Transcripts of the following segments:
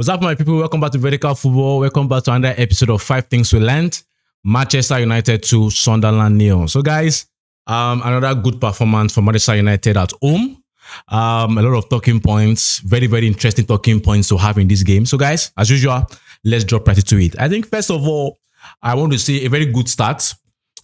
What's up, my people? Welcome back to Vertical Football. Welcome back to another episode of 5 Things We Learned. Manchester United 2, Sunderland 0. So, guys, another good performance from Manchester United at home. A lot of talking points, very, very interesting talking points to have in this game. So, guys, as usual, let's drop right into it. I think, first of all, I want to say a very good start,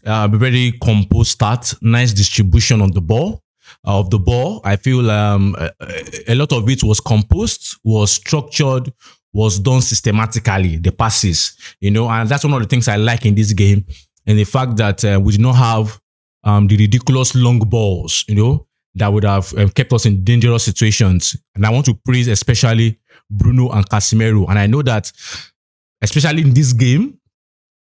a very composed start, nice distribution on the ball. I feel a lot of it was composed, was structured, was done systematically, the passes, and that's one of the things I like in this game. And the fact that we did not have the ridiculous long balls, that would have kept us in dangerous situations. And I want to praise especially Bruno and Casemiro. And I know that, especially in this game,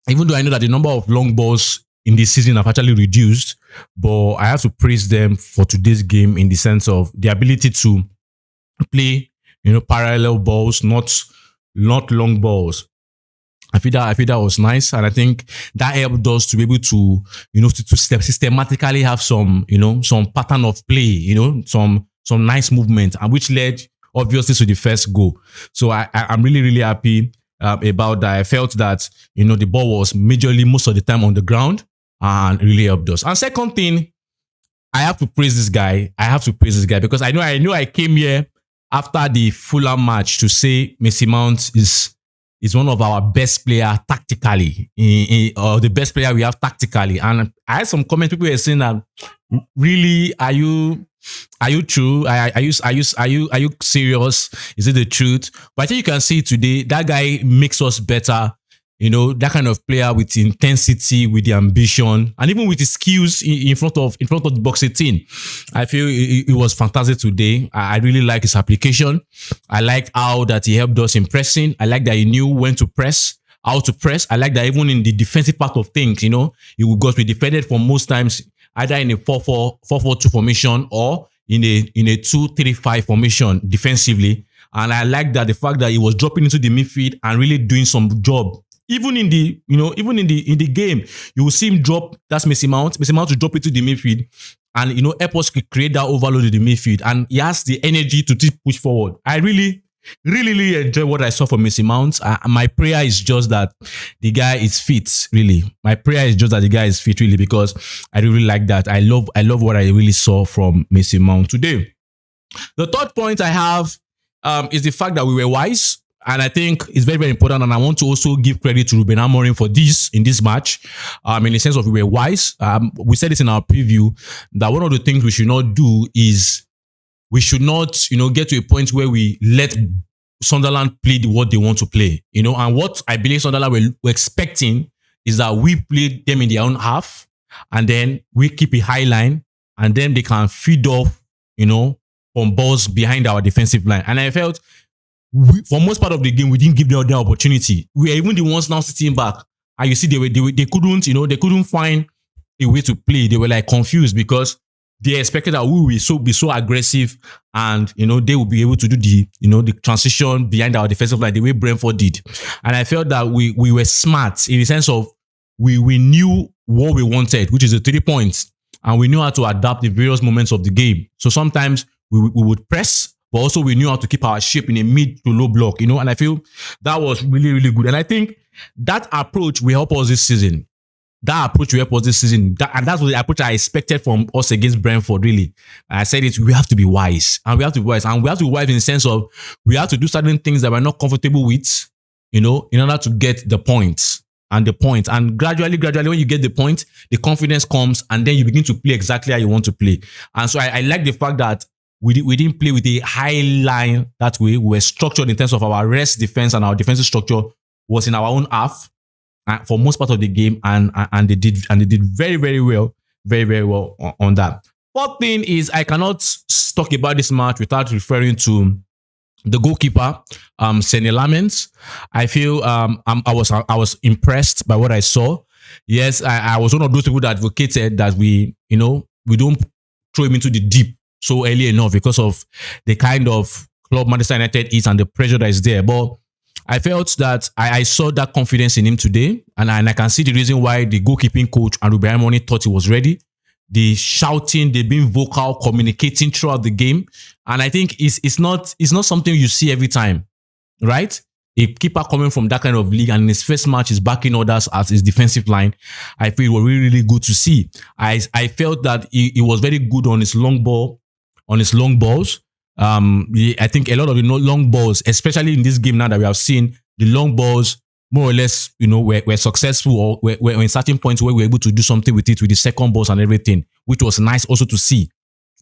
even though I know that the number of long balls in this season have actually reduced, but I have to praise them for today's game in the sense of the ability to play, parallel balls, not long balls. I feel that was nice, and I think that helped us to be able to, to systematically have some pattern of play, some nice movement, and which led obviously to the first goal. So I'm really, really happy about that. I felt that, the ball was majorly most of the time on the ground, and really helped us. And second thing, I have to praise this guy. Because I know I came here after the Fulham match to say Mason Mount is one of our best player tactically, or the best player we have tactically. And I had some comments. People were saying that, really, are you true? Are you serious? Is it the truth? But I think you can see today that guy makes us better. That kind of player with intensity, with the ambition, and even with his skills in front of the box 18. I feel it was fantastic today. I really like his application. I like how that he helped us in pressing. I like that he knew when to press, how to press. I like that even in the defensive part of things, we defended for most times either in a 4-4-2 formation or in a 2-3-5 formation defensively. And I like that the fact that he was dropping into the midfield and really doing some job. Even in the game, you will see him drop. That's Mason Mount. Mason Mount to drop into the midfield, and help us create that overload in the midfield. And he has the energy to push forward. I really, really, really enjoy what I saw from Mason Mount. My prayer is just that the guy is fit. Really, my prayer is just that the guy is fit. Really, because I really like that. I love what I really saw from Mason Mount today. The third point I have is the fact that we were wise. And I think it's very, very important. And I want to also give credit to Ruben Amorim for this in this match. In the sense of we were wise. We said it in our preview that one of the things we should not do is we should not, get to a point where we let Sunderland play what they want to play. And what I believe Sunderland were expecting is that we play them in their own half, and then we keep a high line, and then they can feed off, on balls behind our defensive line. And I felt, for most part of the game, we didn't give them the opportunity. We are even the ones now sitting back, and you see they couldn't find a way to play. They were like confused because they expected that we will be so aggressive, and they will be able to do the transition behind our defensive line the way Brentford did. And I felt that we were smart in the sense of we knew what we wanted, which is the 3 points, and we knew how to adapt in various moments of the game. So sometimes we would press, but also we knew how to keep our shape in a mid to low block, and I feel that was really, really good. And I think that approach will help us this season. And that's what the approach I expected from us against Brentford, really. I said it, we have to be wise. And we have to be wise. And we have to be wise in the sense of we have to do certain things that we're not comfortable with, in order to get the points. And gradually, when you get the point, the confidence comes, and then you begin to play exactly how you want to play. And so I like the fact that we didn't play with a high line that way. We were structured in terms of our rest defense, and our defensive structure was in our own half for most part of the game, and they did very, very well, very, very well on that. Fourth thing is I cannot talk about this match without referring to the goalkeeper, Senne Lammens. I feel I was impressed by what I saw. Yes, I was one of those people that advocated that we don't throw him into the deep so early enough because of the kind of club Manchester United is and the pressure that is there. But I felt that I saw that confidence in him today, and I can see the reason why the goalkeeping coach and Ruben Amorim thought he was ready. The shouting, they being vocal, communicating throughout the game, and I think it's not something you see every time. right? A keeper coming from that kind of league, and in his first match is backing others as his defensive line. I feel it was really, really good to see. I felt that he was very good on his long ball, on his long balls. I think a lot of the long balls, especially in this game now that we have seen, the long balls more or less, were successful, or were in certain points where we were able to do something with it, with the second balls and everything, which was nice also to see.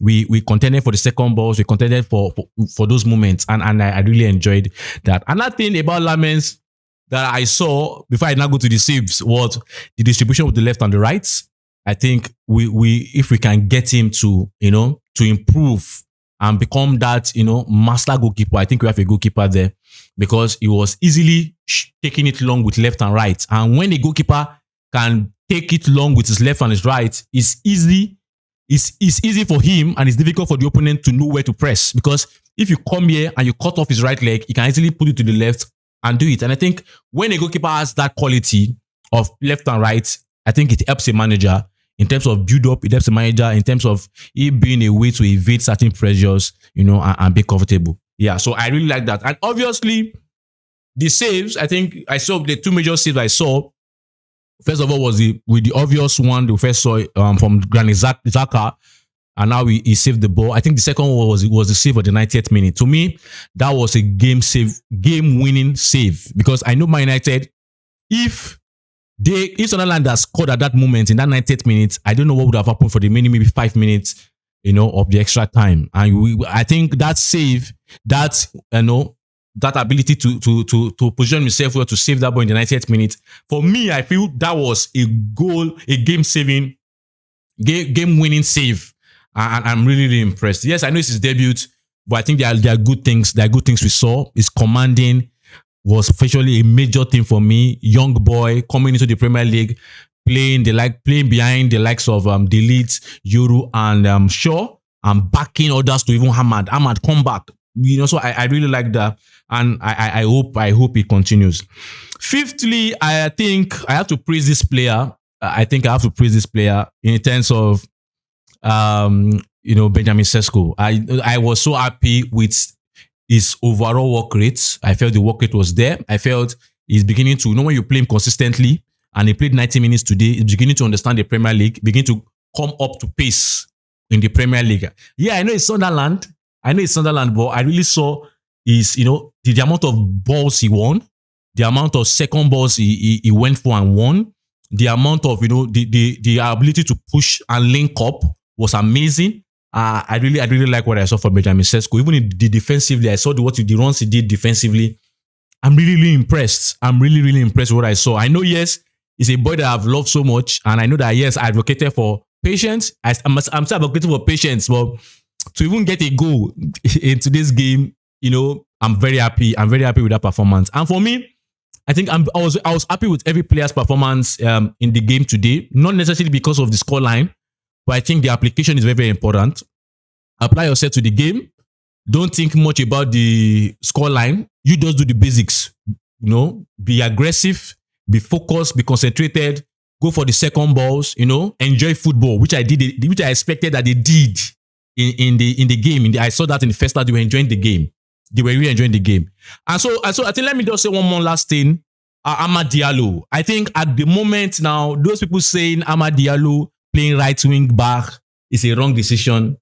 We contended for the second balls, we contended for those moments, and I really enjoyed that. Another thing about Lamens that I saw before I now go to the saves was the distribution with the left and the right. I think we if we can get him to to improve and become that master goalkeeper, I think we have a goalkeeper there, because he was easily taking it long with left and right. And when a goalkeeper can take it long with his left and his right, it's easy for him, and it's difficult for the opponent to know where to press. Because if you come here and you cut off his right leg, he can easily put it to the left and do it. And I think when a goalkeeper has that quality of left and right, I think it helps a manager in terms of build up. It helps a manager in terms of it being a way to evade certain pressures, and be comfortable. Yeah, so I really like that. And obviously, the saves, I think I saw the two major saves I saw. First of all was the obvious one we first saw from Granit Xhaka, and now he saved the ball. I think the second one was the save at the 90th minute. To me, that was a game winning save, because I know Man United, if Sunderland had scored at that moment in that 90th minute, I don't know what would have happened for the maybe 5 minutes, of the extra time. And I think that save, that ability to position himself well to save that ball in the 90th minute, for me, I feel that was a game winning save. And I'm really, really impressed. Yes, I know it's his debut, but I think there are good things. There are good things we saw. His commanding was officially a major thing for me. Young boy coming into the Premier League, playing behind the likes of Delete, Yoru, and Shaw, and backing others to even Ahmad come back. So I really like that, and I hope it continues. Fifthly, I think I have to praise this player. In terms of Benjamin Sesko. I was so happy with his overall work rate. I felt the work rate was there. I felt he's beginning to, when you play him consistently, and he played 90 minutes today, he's beginning to understand the Premier League, begin to come up to pace in the Premier League. Yeah, I know it's Sunderland, but I really saw the amount of balls he won, the amount of second balls he went for and won, the amount of the ability to push and link up was amazing. I really like what I saw from Benjamin Sesko. Even in the defensively, I saw the runs he did defensively. I'm really, really impressed. I'm really, really impressed with what I saw. I know, yes, he's a boy that I've loved so much, and I know that, yes, I advocated for patience. I'm still advocating for patience, but to even get a goal in today's game, I'm very happy. I'm very happy with that performance. And for me, I think I was happy with every player's performance in the game today. Not necessarily because of the scoreline, but I think the application is very, very important. Apply yourself to the game. Don't think much about the scoreline. You just do the basics. Be aggressive, be focused, be concentrated. Go for the second balls. Enjoy football, which I expected that they did in the game. I saw that in the first half. They were enjoying the game. They were really enjoying the game. And so I think, let me just say one more last thing. Amad Diallo. I think at the moment now, those people saying Amad Diallo playing right wing back is a wrong decision.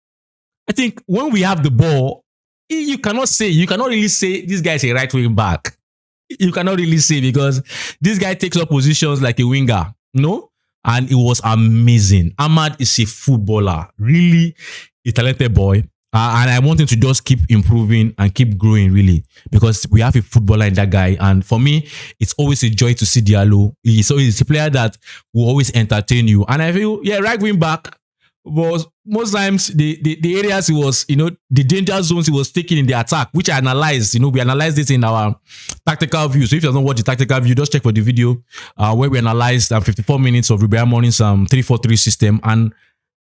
I think when we have the ball, you cannot really say this guy is a right wing back. You cannot really say, because this guy takes up positions like a winger, and it was amazing. Amad is a footballer, really a talented boy. And I want him to just keep improving and keep growing, really, because we have a footballer in that guy. And for me, it's always a joy to see Diallo. He's a player that will always entertain you. And I feel, right wing back, but most times the areas he was, the danger zones he was taking in the attack, which I analyzed, we analyzed this in our tactical view. So if you don't watch the tactical view, just check for the video where we analyzed 54 minutes of Ruben Amorim's 3-4-3 system. And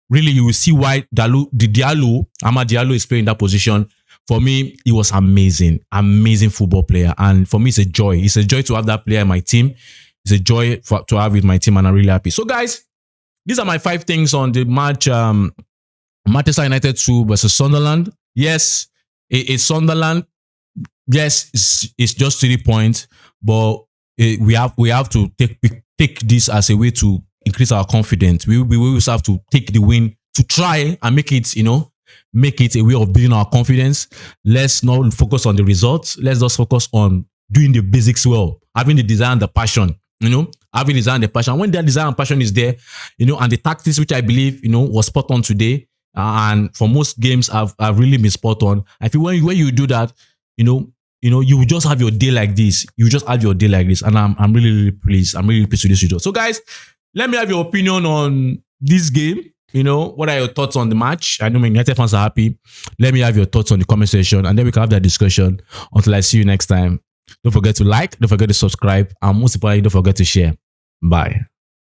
really, you will see why Amad Diallo is playing that position. For me, he was amazing football player. And for me, it's a joy. It's a joy to have that player in my team. It's a joy to have with my team, and I'm really happy. So, guys, these are my 5 things on the match. Manchester United 2 versus Sunderland. Yes, it's Sunderland. yes, it's just 3 points, but we have to take this as a way to increase our confidence. We always have to take the win to try and make it, make it a way of building our confidence. Let's not focus on the results. Let's just focus on doing the basics well, having the desire and the passion. Having desire and the passion. When that desire and passion is there, and the tactics which I believe, was spot on today, and for most games I've really been spot on. I feel when you do that, you will just have your day like this. You just have your day like this, and I'm really really pleased. I'm really pleased with this result. So guys, let me have your opinion on this game. What are your thoughts on the match? I know my United fans are happy. Let me have your thoughts on the comment section, and then we can have that discussion. Until I see you next time, don't forget to like, don't forget to subscribe, and most importantly, don't forget to share. Bye.